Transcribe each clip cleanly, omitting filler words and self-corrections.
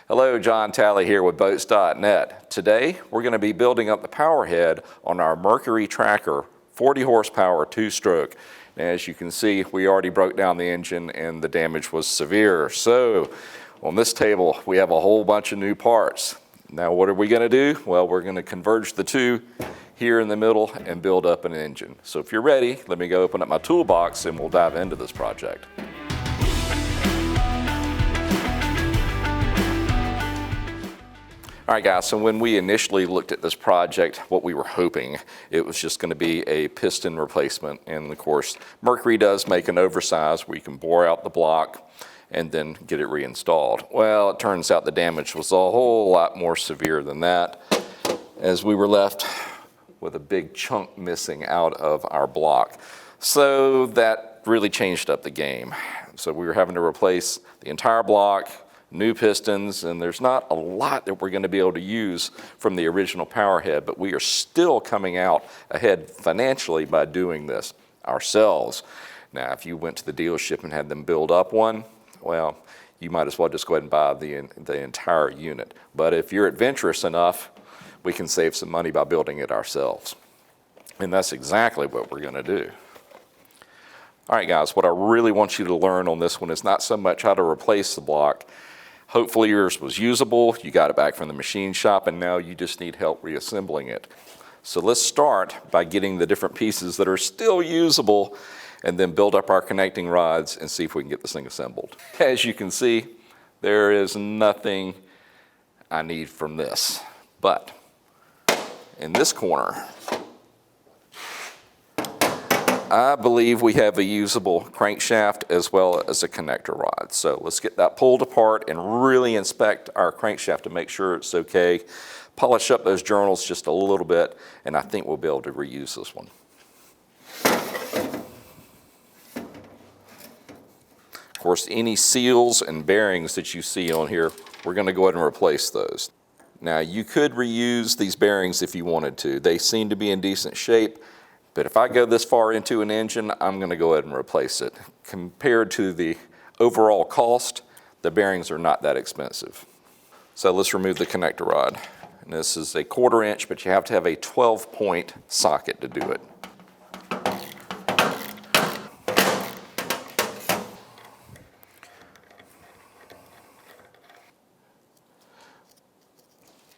Hello, John Talley here with Boats.net. Today, we're going to be building up the power head on our Mercury tracker, 40 horsepower, two-stroke. As you can see, we already broke down the engine and the damage was severe. So, on this table, we have a whole bunch of new parts. Now, what are we going to do? Well, we're going to converge the two here in the middle and build up an engine. So if you're ready, let me go open up my toolbox and we'll dive into this project. All right, guys, so when we initially looked at this project, what we were hoping, it was just going to be a piston replacement. And of course, Mercury does make an oversize where you can bore out the block and then get it reinstalled. Well, it turns out the damage was a whole lot more severe than that, as we were left with a big chunk missing out of our block. So that really changed up the game. So we were having to replace the entire block, new pistons, and there's not a lot that we're going to be able to use from the original power head, but we are still coming out ahead financially by doing this ourselves. Now, if you went to the dealership and had them build up one, well, you might as well just go ahead and buy the entire unit. But if you're adventurous enough, we can save some money by building it ourselves. And that's exactly what we're going to do. All right, guys, what I really want you to learn on this one is not so much how to replace the block. Hopefully yours was usable, you got it back from the machine shop, and now you just need help reassembling it. So let's start by getting the different pieces that are still usable and then build up our connecting rods and see if we can get this thing assembled. As you can see, there is nothing I need from this. But in this corner, I believe we have a usable crankshaft as well as a connector rod. So let's get that pulled apart and really inspect our crankshaft to make sure it's okay. Polish up those journals just a little bit, and I think we'll be able to reuse this one. Of course, any seals and bearings that you see on here, we're going to go ahead and replace those. Now, you could reuse these bearings if you wanted to. They seem to be in decent shape. But if I go this far into an engine, I'm going to go ahead and replace it. Compared to the overall cost, the bearings are not that expensive. So let's remove the connector rod. And this is a 1/4 inch, but you have to have a 12-point socket to do it.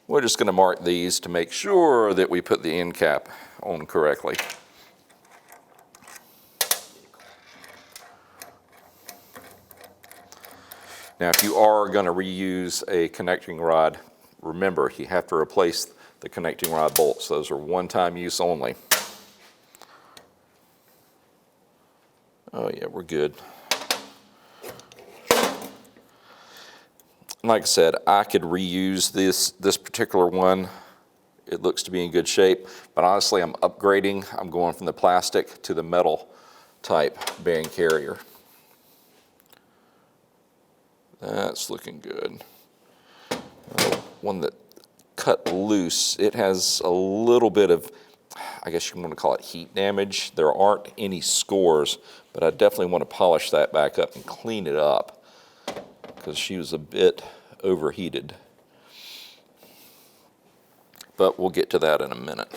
We're just going to mark these to make sure that we put the end cap on correctly. Now, if you are going to reuse a connecting rod, remember, you have to replace the connecting rod bolts. Those are one-time use only. Oh yeah, we're good. Like I said, I could reuse this particular one. It looks to be in good shape, but honestly, I'm upgrading. I'm going from the plastic to the metal type bearing carrier. That's looking good. One that cut loose, it has a little bit of, I guess you want to call it heat damage. There aren't any scores, but I definitely want to polish that back up and clean it up because she was a bit overheated. But we'll get to that in a minute.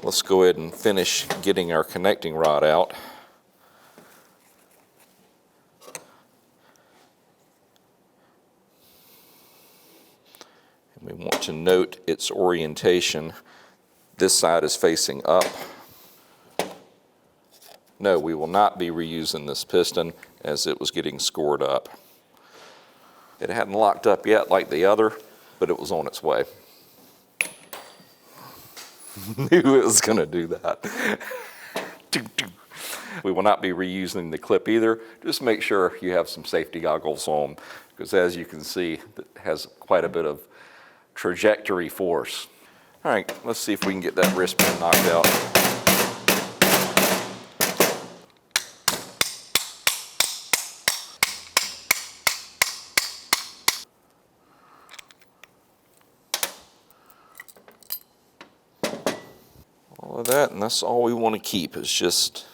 Let's go ahead and finish getting our connecting rod out. We want to note its orientation. This side is facing up. No, we will not be reusing this piston as it was getting scored up. It hadn't locked up yet like the other, but it was on its way. Knew it was going to do that. We will not be reusing the clip either. Just make sure you have some safety goggles on, because as you can see, it has quite a bit of trajectory force. All right, let's see if we can get that wrist pin knocked out. All of that, and that's all we want to keep is just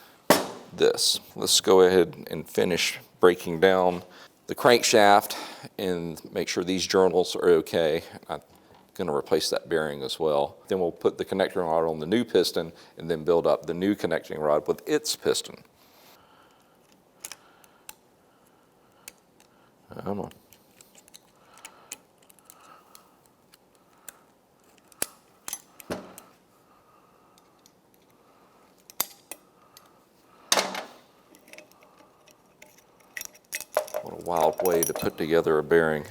this. Let's go ahead and finish breaking down the crankshaft and make sure these journals are okay. I'm going to replace that bearing as well. Then we'll put the connecting rod on the new piston and then build up the new connecting rod with its piston. Come on. What a wild way to put together a bearing.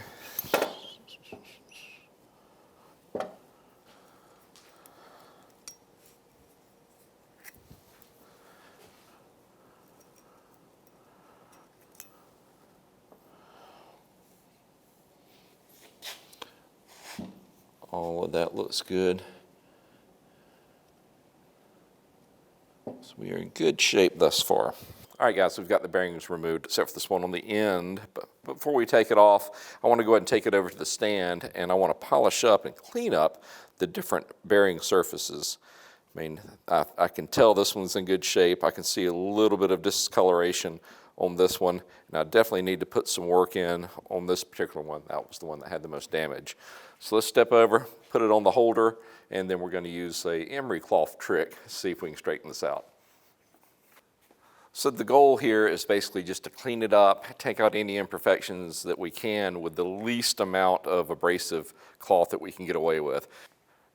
All of that looks good. So we are in good shape thus far. All right, guys, we've got the bearings removed, except for this one on the end. But before we take it off, I want to go ahead and take it over to the stand, and I want to polish up and clean up the different bearing surfaces. I mean, I can tell this one's in good shape. I can see a little bit of discoloration on this one, and I definitely need to put some work in on this particular one. That was the one that had the most damage. So let's step over, put it on the holder, and then we're going to use a emery cloth trick, see if we can straighten this out. So the goal here is basically just to clean it up, take out any imperfections that we can with the least amount of abrasive cloth that we can get away with.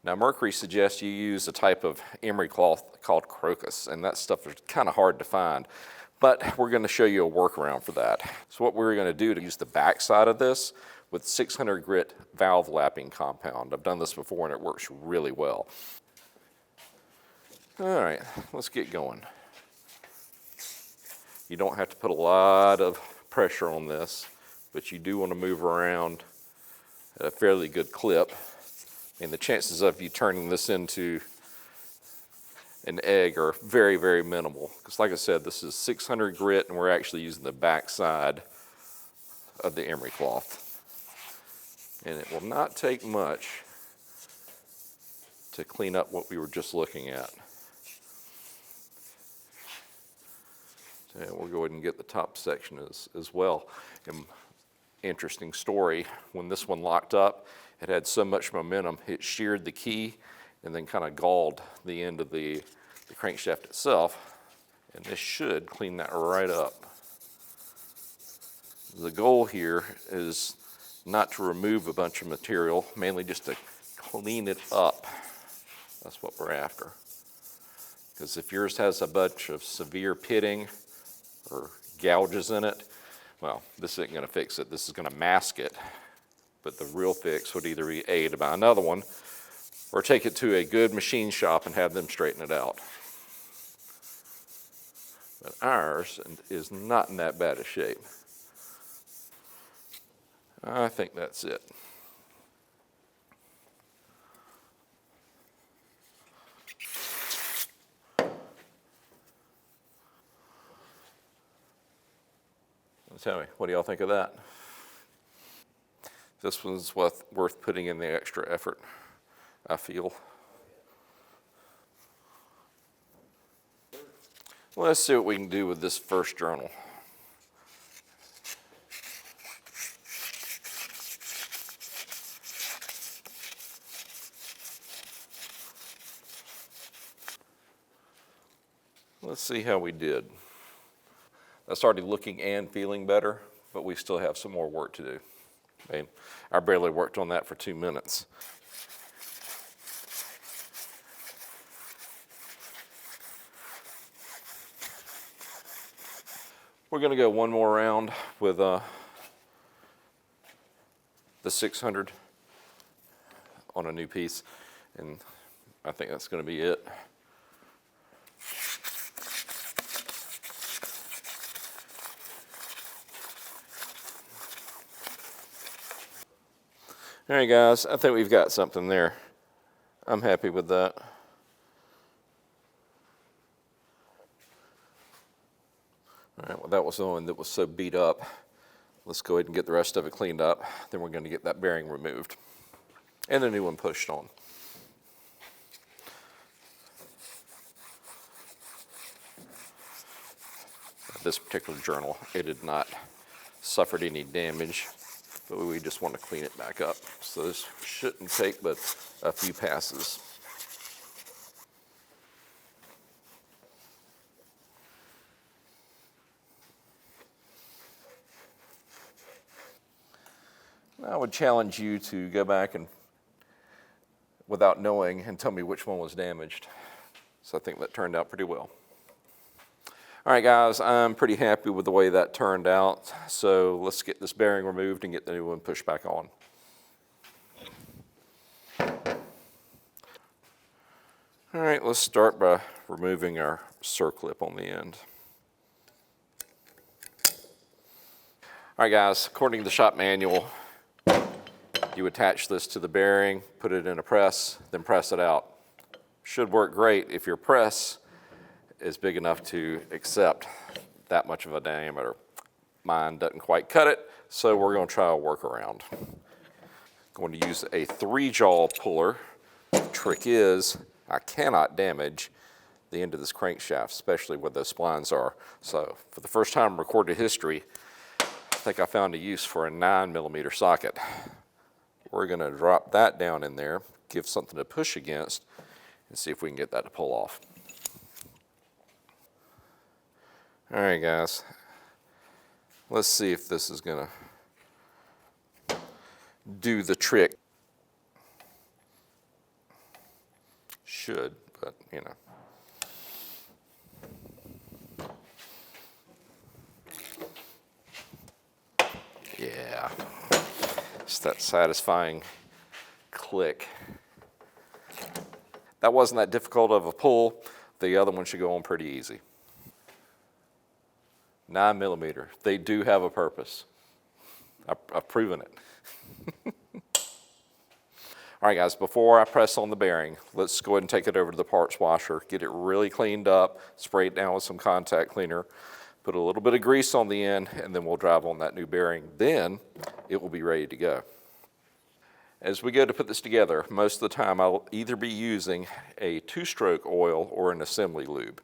Now, Mercury suggests you use a type of emery cloth called crocus, and that stuff is kind of hard to find. But we're going to show you a workaround for that. So what we're going to do to use the back side of this with 600 grit valve lapping compound. I've done this before and it works really well. All right, let's get going. You don't have to put a lot of pressure on this, but you do want to move around at a fairly good clip. And the chances of you turning this into an egg are very, very minimal. Because like I said, this is 600 grit and we're actually using the back side of the emery cloth. And it will not take much to clean up what we were just looking at. And we'll go ahead and get the top section as well. And interesting story, when this one locked up, it had so much momentum, it sheared the key and then kind of galled the end of the crankshaft itself. And this should clean that right up. The goal here is not to remove a bunch of material, mainly just to clean it up. That's what we're after. Because if yours has a bunch of severe pitting or gouges in it, well, this isn't going to fix it. This is going to mask it. But the real fix would either be A, to buy another one, or take it to a good machine shop and have them straighten it out. But ours is not in that bad a shape. I think that's it. Tell me, what do y'all think of that? This one's worth putting in the extra effort, I feel. Well, let's see what we can do with this first journal. Let's see how we did. I started looking and feeling better, but we still have some more work to do. I barely worked on that for 2 minutes. We're going to go one more round with the 600 on a new piece, and I think that's going to be it. All right, guys, I think we've got something there. I'm happy with that. All right, well, that was the one that was so beat up. Let's go ahead and get the rest of it cleaned up. Then we're going to get that bearing removed and the new one pushed on. This particular journal, it had not suffered any damage. but we just want to clean it back up. So this shouldn't take but a few passes. I would challenge you to go back and, without knowing, and tell me which one was damaged. So I think that turned out pretty well. All right, guys, I'm pretty happy with the way that turned out. So let's get this bearing removed and get the new one pushed back on. All right, let's start by removing our circlip on the end. All right, guys, according to the shop manual, you attach this to the bearing, put it in a press, then press it out. Should work great if your press is big enough to accept that much of a diameter. Mine doesn't quite cut it, so we're going to try a workaround. Going to use a 3-jaw puller. The trick is I cannot damage the end of this crankshaft, especially where those splines are. So for the first time in recorded history, I think I found a use for a 9mm socket. We're going to drop that down in there, give something to push against, and see if we can get that to pull off. All right, guys, let's see if this is going to do the trick. Should, but you know. Yeah, it's that satisfying click. That wasn't that difficult of a pull. The other one should go on pretty easy. 9mm, they do have a purpose. I've proven it. All right, guys, before I press on the bearing, let's go ahead and take it over to the parts washer, get it really cleaned up, spray it down with some contact cleaner, put a little bit of grease on the end, and then we'll drive on that new bearing. Then it will be ready to go. As we go to put this together, most of the time I'll either be using a 2-stroke oil or an assembly lube.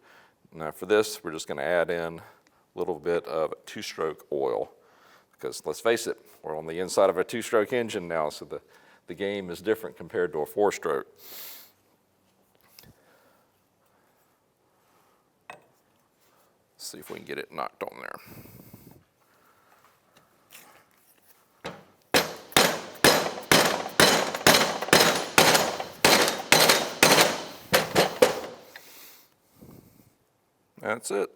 Now for this, we're just going to add in a little bit of 2-stroke oil because let's face it, we're on the inside of a 2-stroke engine now, so the game is different compared to a 4-stroke. Let's see if we can get it knocked on there. That's it.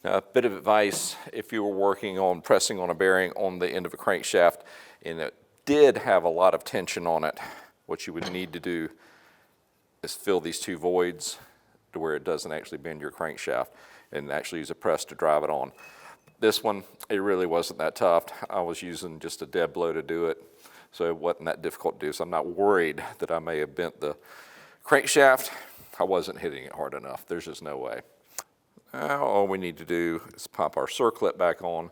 Now, a bit of advice, if you were working on pressing on a bearing on the end of a crankshaft and it did have a lot of tension on it, what you would need to do is fill these 2 voids to where it doesn't actually bend your crankshaft and actually use a press to drive it on. This one, it really wasn't that tough. I was using just a dead blow to do it, so it wasn't that difficult to do. So I'm not worried that I may have bent the crankshaft. I wasn't hitting it hard enough. There's just no way. Now all we need to do is pop our circlip back on.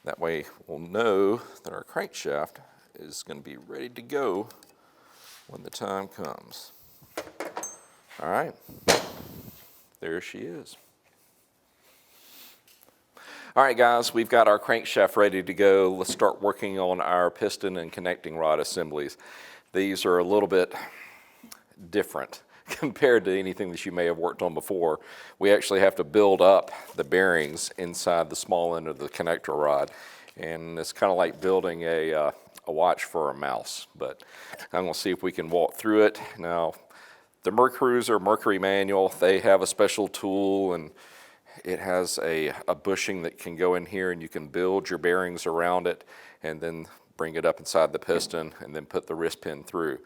That way we'll know that our crankshaft is going to be ready to go when the time comes. All right, there she is. All right, guys, we've got our crankshaft ready to go. Let's start working on our piston and connecting rod assemblies. These are a little bit different compared to anything that you may have worked on before. We actually have to build up the bearings inside the small end of the connector rod, and it's kind of like building a watch for a mouse, but I'm going to see if we can walk through it. Now, the Mercury manual, they have a special tool, and it has a bushing that can go in here, and you can build your bearings around it and then bring it up inside the piston and then put the wrist pin through.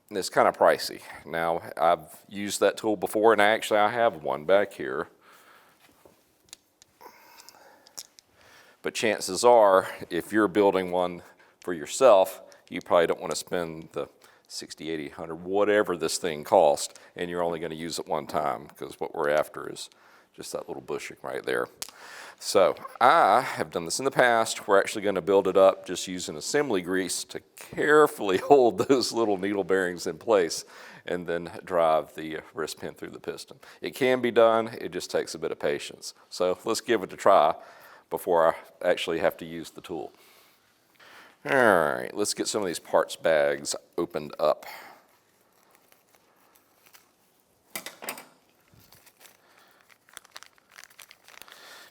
And it's kind of pricey. Now, I've used that tool before, and actually I have one back here. But chances are, if you're building one for yourself, you probably don't want to spend the $60, $80, $100, whatever this thing costs, and you're only going to use it one time, because what we're after is just that little bushing right there. So I have done this in the past. We're actually going to build it up just using assembly grease to carefully hold those little needle bearings in place and then drive the wrist pin through the piston. It can be done, it just takes a bit of patience. So let's give it a try. before I actually have to use the tool. All right, let's get some of these parts bags opened up.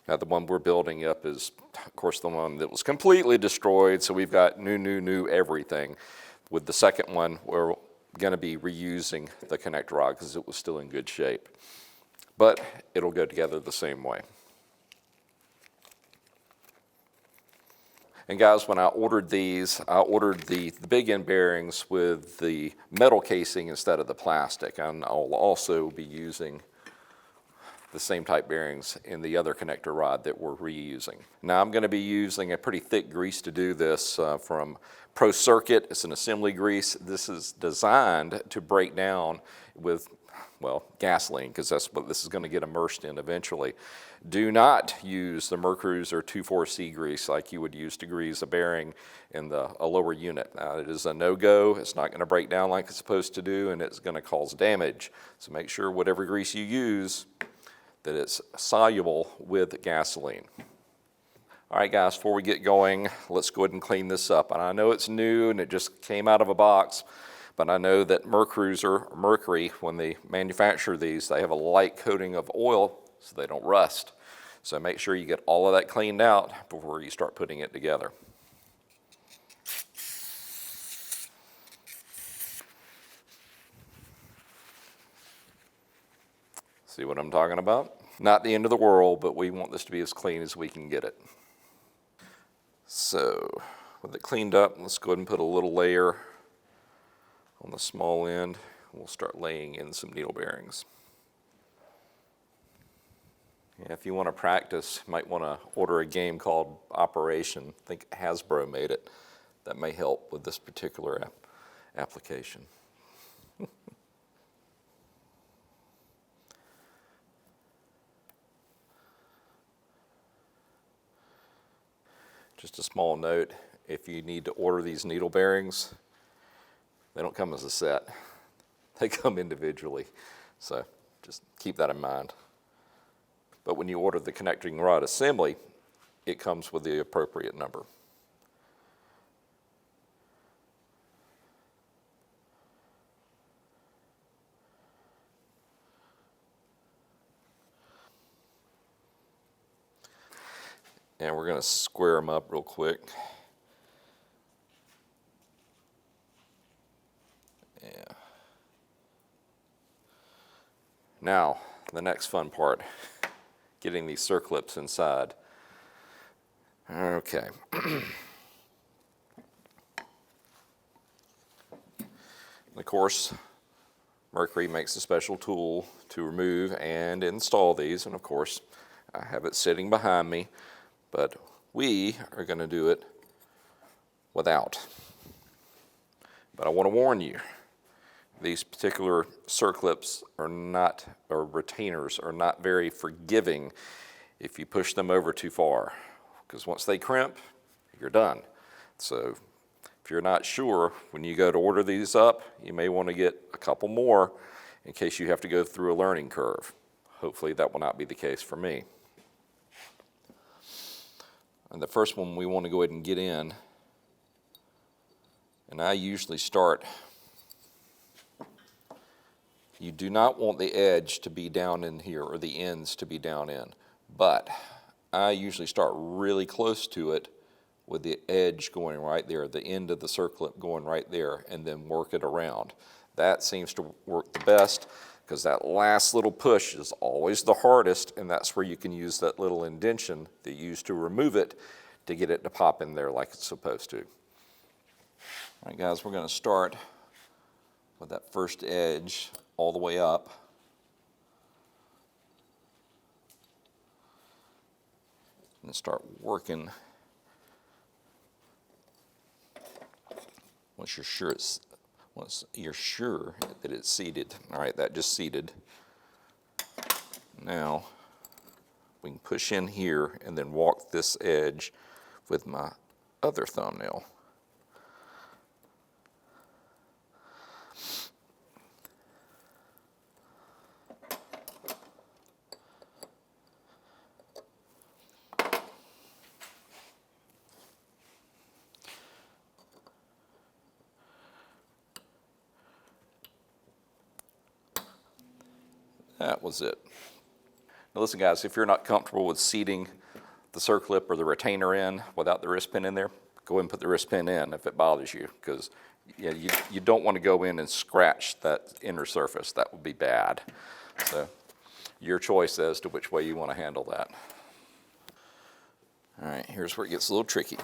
Now the one we're building up is, of course, the one that was completely destroyed, so we've got new everything. With the second one, we're going to be reusing the connector rod because it was still in good shape. But it'll go together the same way. And guys, when I ordered these, I ordered the big end bearings with the metal casing instead of the plastic. And I'll also be using the same type bearings in the other connector rod that we're reusing. Now I'm going to be using a pretty thick grease to do this from Pro Circuit. It's an assembly grease. This is designed to break down with, well, gasoline, because that's what this is going to get immersed in eventually. Do not use the Mercury or 2,4-C grease like you would use to grease a bearing in a lower unit. Now, it is a no-go. It's not going to break down like it's supposed to do, and it's going to cause damage. So make sure whatever grease you use, that it's soluble with gasoline. All right, guys, before we get going, let's go ahead and clean this up. And I know it's new and it just came out of a box, but I know that Mercury, when they manufacture these, they have a light coating of oil so they don't rust. So make sure you get all of that cleaned out before you start putting it together. See what I'm talking about? Not the end of the world, but we want this to be as clean as we can get it. So with it cleaned up, let's go ahead and put a little layer on the small end. We'll start laying in some needle bearings. Yeah, if you want to practice, you might want to order a game called Operation. I think Hasbro made it. That may help with this particular application. Just a small note, if you need to order these needle bearings, they don't come as a set. They come individually. So just keep that in mind. But when you order the connecting rod assembly, it comes with the appropriate number. And we're going to square them up real quick. Yeah. Now, the next fun part, getting these circlips inside. Okay. Of course, Mercury makes a special tool to remove and install these, and of course, I have it sitting behind me. But we are going to do it without. But I want to warn you, these particular circlips are not, or retainers are not very forgiving if you push them over too far. Because once they crimp, you're done. So if you're not sure, when you go to order these up, you may want to get a couple more in case you have to go through a learning curve. Hopefully that will not be the case for me. And the first one we want to go ahead and get in, and I usually start, you do not want the edge to be down in here or the ends to be down in, but I usually start really close to it with the edge going right there, the end of the circlip going right there, and then work it around. That seems to work the best because that last little push is always the hardest, and that's where you can use that little indention that you use to remove it to get it to pop in there like it's supposed to. All right, guys, we're going to start with that first edge all the way up. And start working once you're sure that it's seated. All right, that just seated. Now we can push in here and then walk this edge with my other thumbnail. That was it. Now listen guys, if you're not comfortable with seating the circlip or the retainer in without the wrist pin in there, go ahead and put the wrist pin in if it bothers you, because you don't want to go in and scratch that inner surface. That would be bad. So your choice as to which way you want to handle that. All right, here's where it gets a little tricky.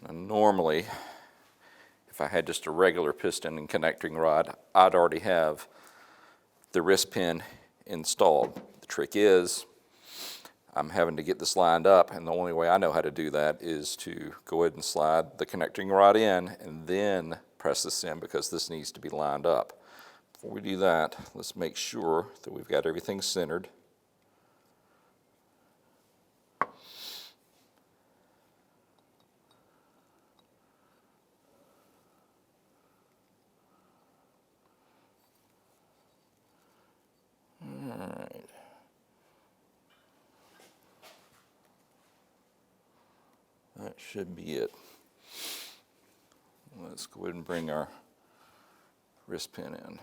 Now, normally, if I had just a regular piston and connecting rod, I'd already have the wrist pin installed. The trick is, I'm having to get this lined up, and the only way I know how to do that is to go ahead and slide the connecting rod in and then press this in, because this needs to be lined up. Before we do that, let's make sure that we've got everything centered. Alright. That should be it. Let's go ahead and bring our wrist pin in.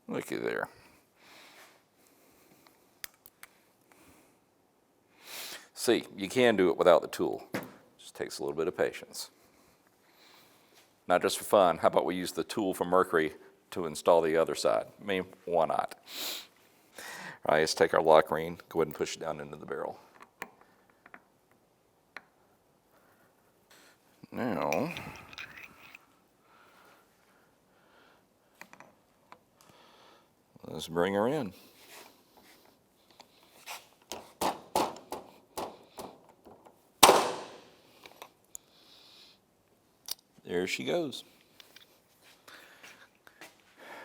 Looky there. See, you can do it without the tool. Just takes a little bit of patience. Not just for fun, how about we use the tool from Mercury to install the other side? I mean, why not? All right, let's take our lock ring, go ahead and push it down into the barrel. Now, let's bring her in. There she goes.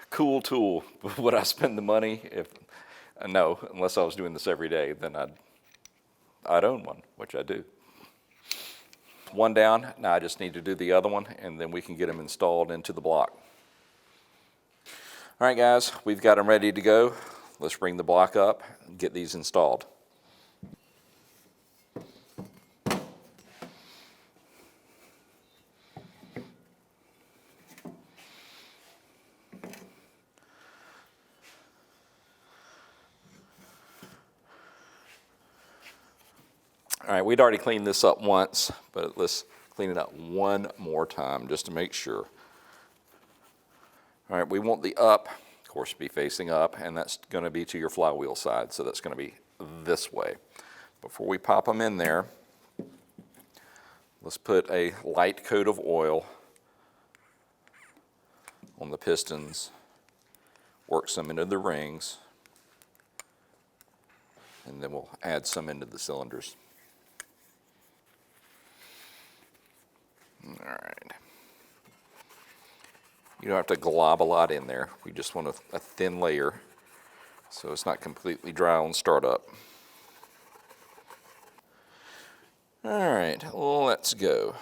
Cool tool. Would I spend the money? No, unless I was doing this every day, then I'd own one, which I do. One down, now I just need to do the other one, and then we can get them installed into the block. All right, guys, we've got them ready to go. Let's bring the block up and get these installed. All right, we'd already cleaned this up once, but let's clean it up one more time just to make sure. All right, we want the up, of course, to be facing up, and that's going to be to your flywheel side, so that's going to be this way. Before we pop them in there, let's put a light coat of oil on the pistons, work some into the rings, and then we'll add some into the cylinders. All right. You don't have to glob a lot in there. We just want a thin layer so it's not completely dry on startup. All right, let's go.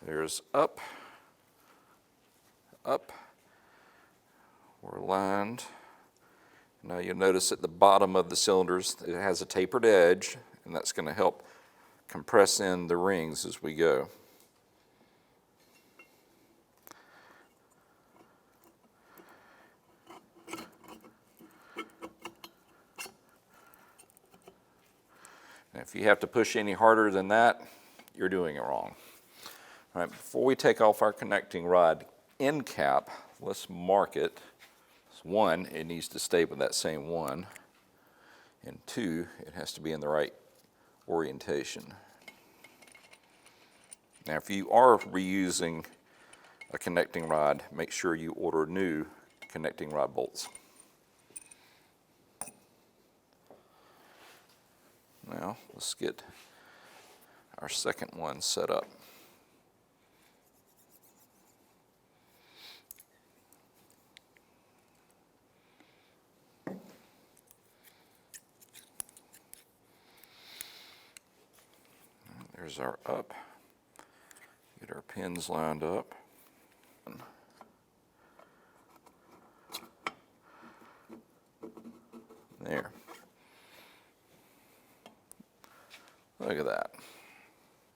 There's up, up. We're aligned. Now you'll notice at the bottom of the cylinders it has a tapered edge, and that's going to help compress in the rings as we go. And if you have to push any harder than that, you're doing it wrong. All right, before we take off our connecting rod end cap, let's mark it. One, it needs to stay with that same one, and two, it has to be in the right orientation. Now, if you are reusing a connecting rod, make sure you order new connecting rod bolts. Now, let's get our second one set up. There's our up. Get our pins lined up. There. Look at that.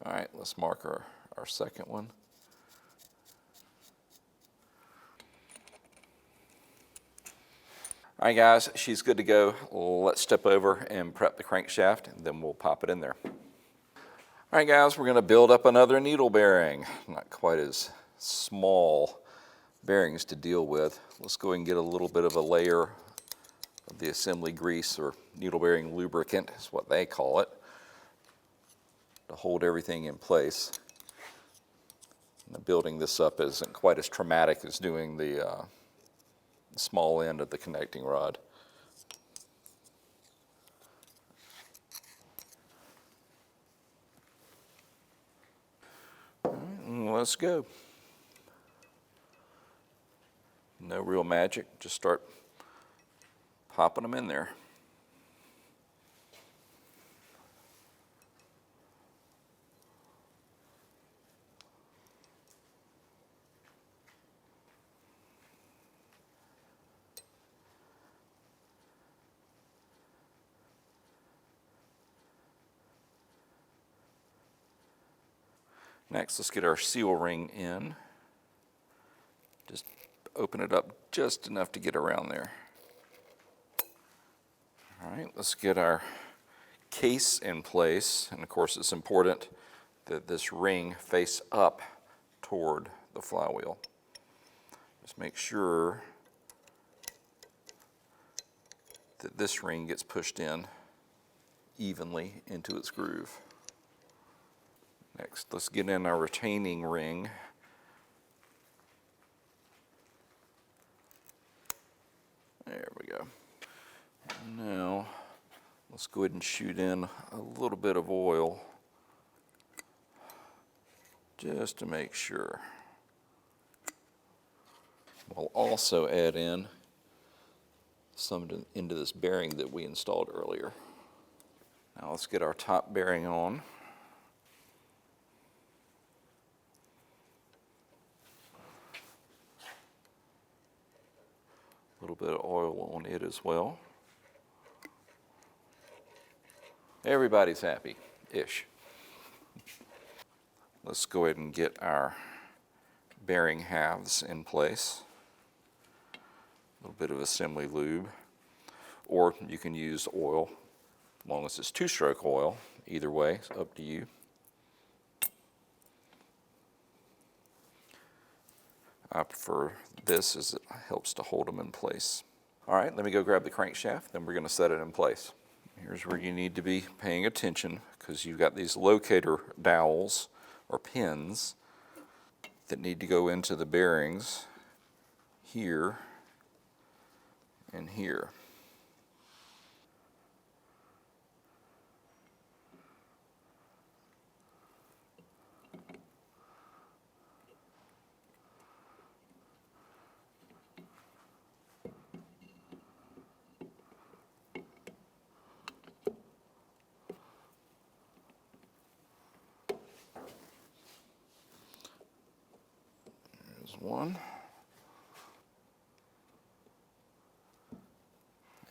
All right, let's mark our second one. All right, guys, she's good to go. Let's step over and prep the crankshaft, and then we'll pop it in there. All right, guys, we're going to build up another needle bearing. Not quite as small bearings to deal with. Let's go ahead and get a little bit of a layer of the assembly grease, or needle bearing lubricant is what they call it, to hold everything in place. And building this up isn't quite as traumatic as doing the small end of the connecting rod. All right, let's go. No real magic, just start popping them in there. Next, let's get our seal ring in. Just open it up just enough to get around there. All right, let's get our case in place. And of course, it's important that this ring face up toward the flywheel. Just make sure that this ring gets pushed in evenly into its groove. Next, let's get in our retaining ring. There we go. Now, let's go ahead and shoot in a little bit of oil just to make sure. We'll also add in some into this bearing that we installed earlier. Now let's get our top bearing on. A little bit of oil on it as well. Everybody's happy-ish. Let's go ahead and get our bearing halves in place. A little bit of assembly lube, or you can use oil, as long as it's two-stroke oil. Either way, it's up to you. I prefer this as it helps to hold them in place. All right, let me go grab the crankshaft, then we're going to set it in place. Here's where you need to be paying attention, because you've got these locator dowels or pins that need to go into the bearings here and here. There's one.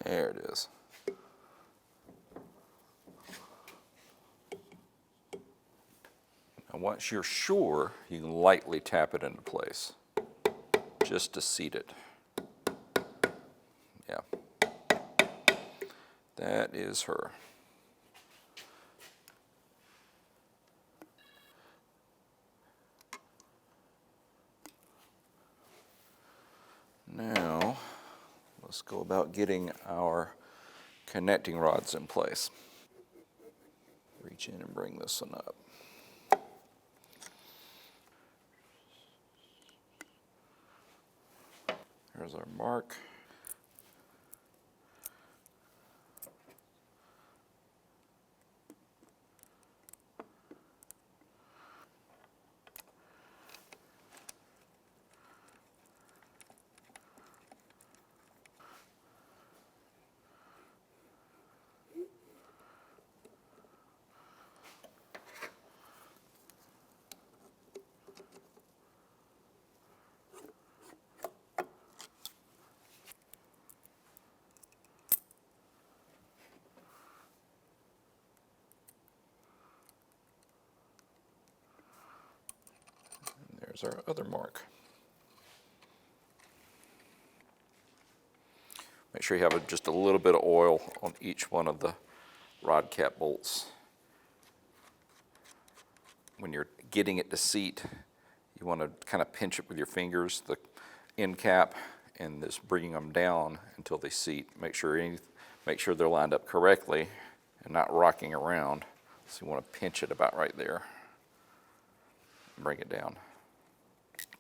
There it is. And once you're sure, you can lightly tap it into place, just to seat it. Yeah. That is her. Now, let's go about getting our connecting rods in place. Reach in and bring this one up. There's our mark. There's our other mark. Make sure you have just a little bit of oil on each one of the rod cap bolts. When you're getting it to seat, you want to kind of pinch it with your fingers, the end cap, and just bringing them down until they seat. Make sure they're lined up correctly and not rocking around. So you want to pinch it about right there and bring it down.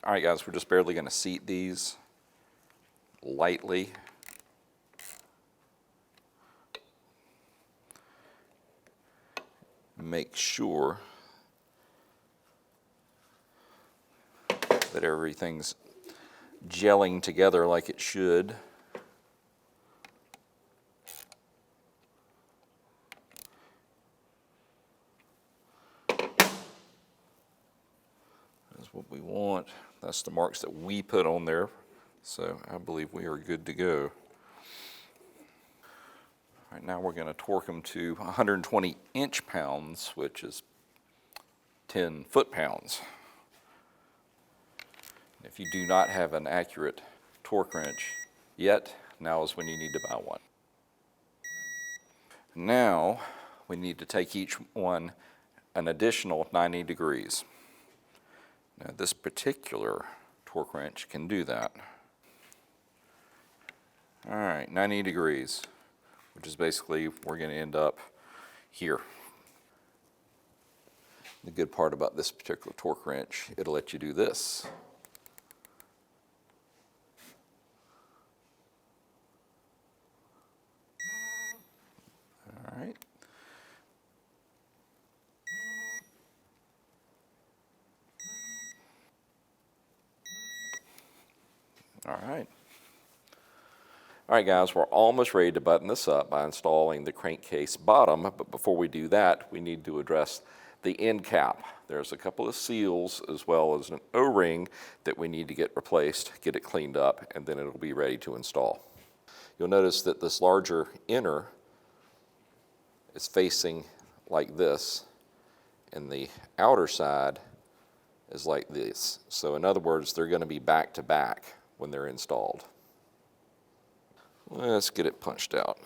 All right, guys, we're just barely going to seat these lightly. Make sure that everything's gelling together like it should. That's what we want. That's the marks that we put on there. So I believe we are good to go. All right, now we're going to torque them to 120 inch-pounds, which is 10 foot-pounds. If you do not have an accurate torque wrench yet, now is when you need to buy one. Now we need to take each one an additional 90 degrees. Now this particular torque wrench can do that. All right, 90 degrees, which is basically we're going to end up here. The good part about this particular torque wrench, it'll let you do this. All right. All right. All right, guys, we're almost ready to button this up by installing the crankcase bottom, but before we do that, we need to address the end cap. There's a couple of seals as well as an O-ring that we need to get replaced, get it cleaned up, and then it'll be ready to install. You'll notice that this larger inner is facing like this, and the outer side is like this. So in other words, they're going to be back to back when they're installed. Let's get it punched out.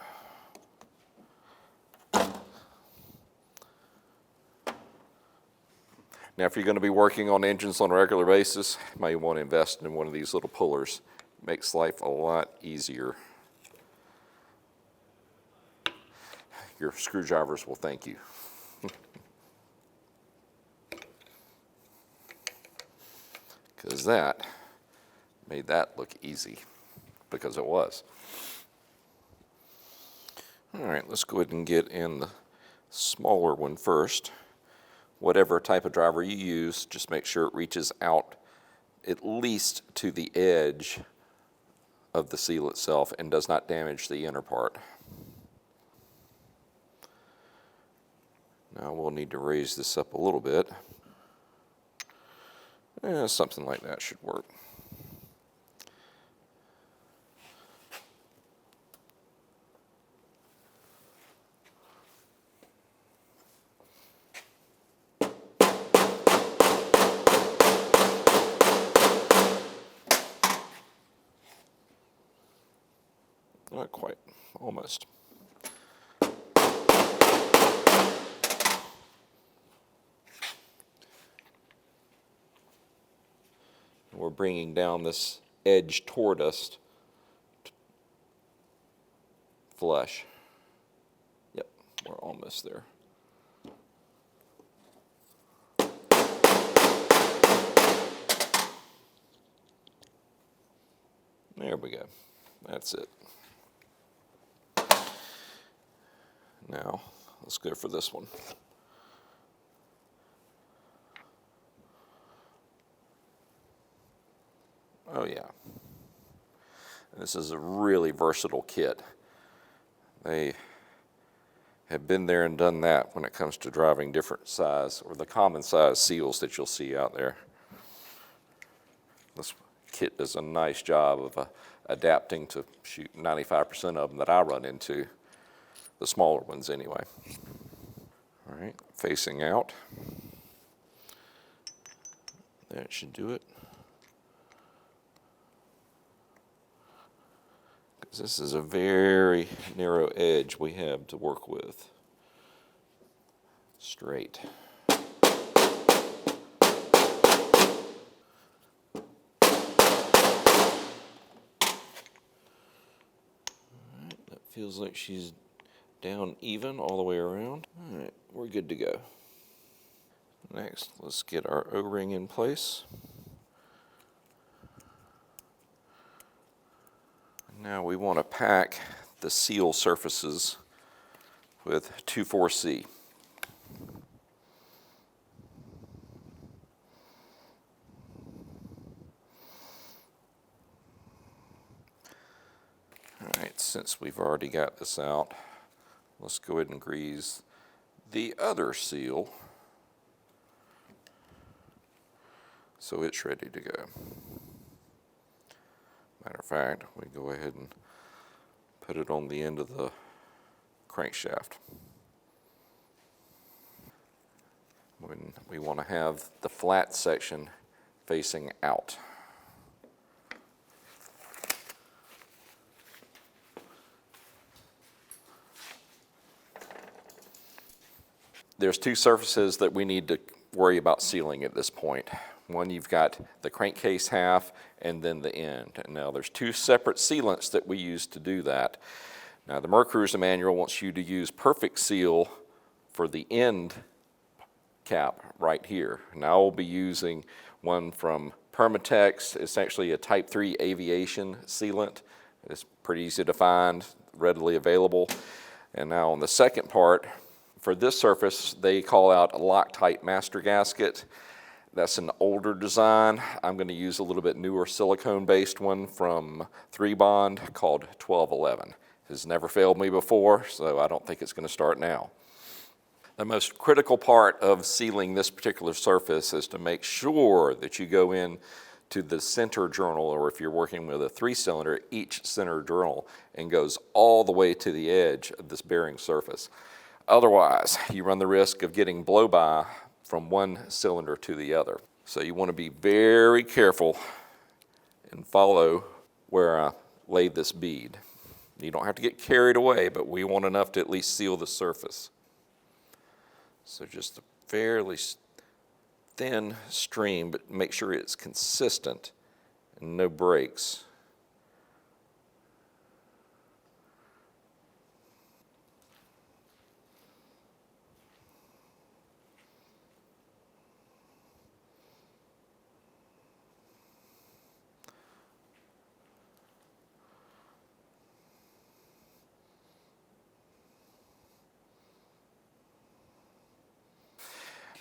Now, if you're going to be working on engines on a regular basis, you may want to invest in one of these little pullers. It makes life a lot easier. Your screwdrivers will thank you. Because that made that look easy, because it was. All right, let's go ahead and get in the smaller one first. Whatever type of driver you use, just make sure it reaches out at least to the edge of the seal itself and does not damage the inner part. Now we'll need to raise this up a little bit. Something like that should work. Not quite, almost. We're bringing down this edge toward us flush. Yep, we're almost there. There we go. That's it. Now, let's go for this one. Oh yeah. This is a really versatile kit. They have been there and done that when it comes to driving different size or the common size seals that you'll see out there. This kit does a nice job of adapting to 95% of them that I run into, the smaller ones anyway. All right, facing out. There, That should do it. Because this is a very narrow edge we have to work with. Straight. That feels like she's down even all the way around. All right, we're good to go. Next, let's get our O-ring in place. Now we want to pack the seal surfaces with 2,4-C. All right, since we've already got this out, let's go ahead and grease the other seal so it's ready to go. Matter of fact, we go ahead and put it on the end of the crankshaft. When we want to have the flat section facing out. There's two surfaces that we need to worry about sealing at this point. One, you've got the crankcase half and then the end. And now there's two separate sealants that we use to do that. Now the Mercury manual wants you to use perfect seal for the end cap right here. Now I'll be using one from Permatex. It's actually a Type 3 aviation sealant. It's pretty easy to find, readily available. And now on the second part, for this surface, they call out a Loctite master gasket. That's an older design. I'm going to use a little bit newer silicone-based one from 3Bond called 1211. It has never failed me before, so I don't think it's going to start now. The most critical part of sealing this particular surface is to make sure that you go in to the center journal, or if you're working with a 3-cylinder, each center journal, and goes all the way to the edge of this bearing surface. Otherwise, you run the risk of getting blow-by from one cylinder to the other. So you want to be very careful and follow where I laid this bead. You don't have to get carried away, but we want enough to at least seal the surface. So just a fairly thin stream, but make sure it's consistent and no breaks.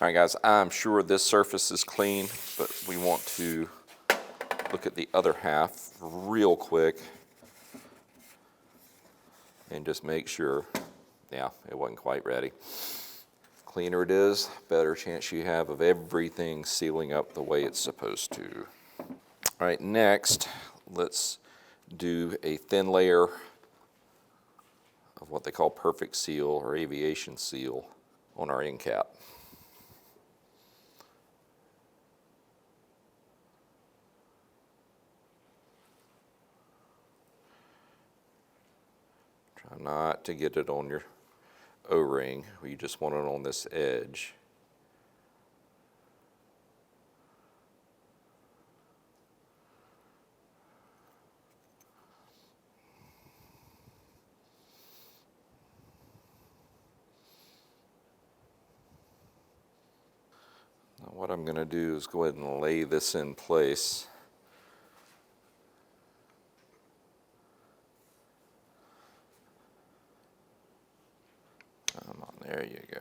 All right, guys, I'm sure this surface is clean, but we want to look at the other half real quick and just make sure, yeah, it wasn't quite ready. Cleaner it is, better chance you have of everything sealing up the way it's supposed to. All right, next, let's do a thin layer of what they call perfect seal or aviation seal on our end cap. Try not to get it on your O-ring. You just want it on this edge. Now what I'm going to do is go ahead and lay this in place. Come on, there you go.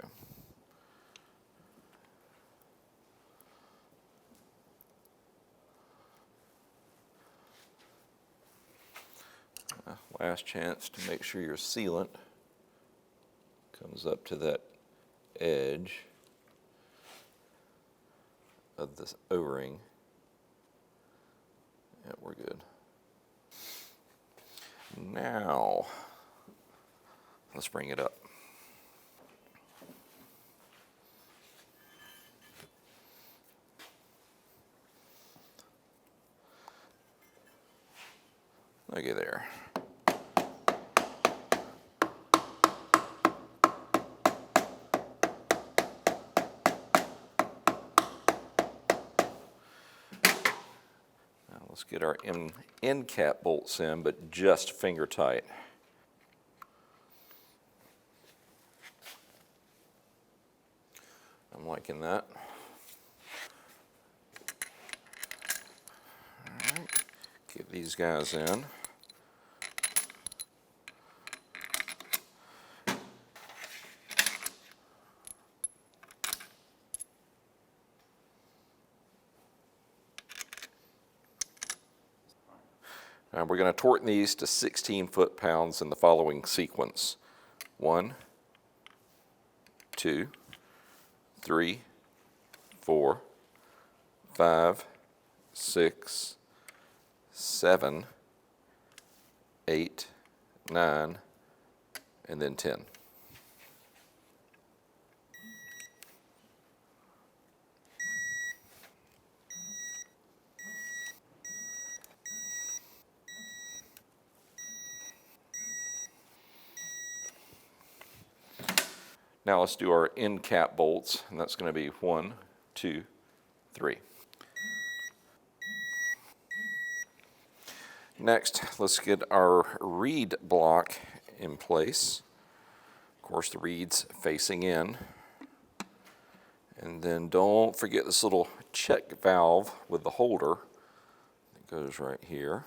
Last chance to make sure your sealant comes up to that edge of this O-ring. Yeah, we're good. Now, let's bring it up. Looky there. Now let's get our end cap bolts in, but just finger tight. I'm liking that. All right, get these guys in. Now we're going to torque these to 16 foot-pounds in the following sequence. 1, 2, 3, 4, 5, 6, 7, 8, 9, and then 10. Now let's do our end cap bolts, and that's going to be 1, 2, 3. Next, let's get our reed block in place. Of course, the reed's facing in. And then don't forget this little check valve with the holder that goes right here.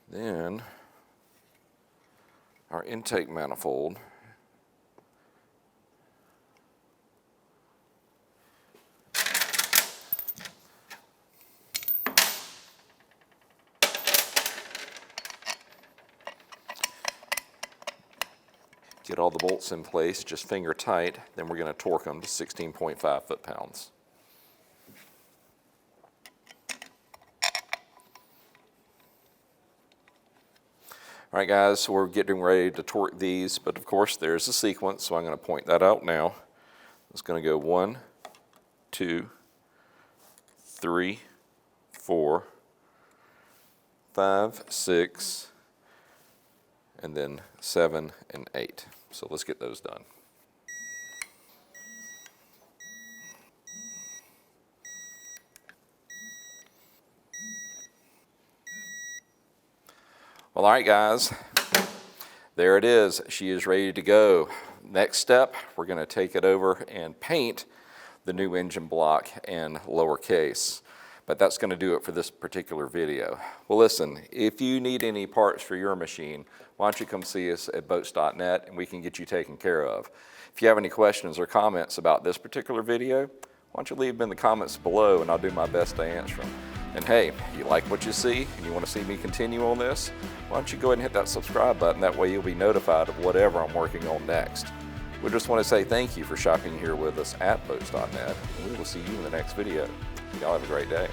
Then our intake manifold. Get all the bolts in place, just finger tight, then we're going to torque them to 16.5 foot-pounds. All right guys, so we're getting ready to torque these, but of course there's a sequence, so I'm going to point that out now. It's going to go 1, 2, 3, 4, 5, 6, and then 7 and 8. So let's get those done. Well, all right guys, there it is. She is ready to go. Next step, we're going to take it over and paint the new engine block and lower case. But that's going to do it for this particular video. Well, listen, if you need any parts for your machine, why don't you come see us at boats.net and we can get you taken care of. If you have any questions or comments about this particular video, why don't you leave them in the comments below and I'll do my best to answer them. And hey, you like what you see and you want to see me continue on this, why don't you go ahead and hit that subscribe button. That way you'll be notified of whatever I'm working on next. We just want to say thank you for shopping here with us at boats.net, and we will see you in the next video. Y'all have a great day.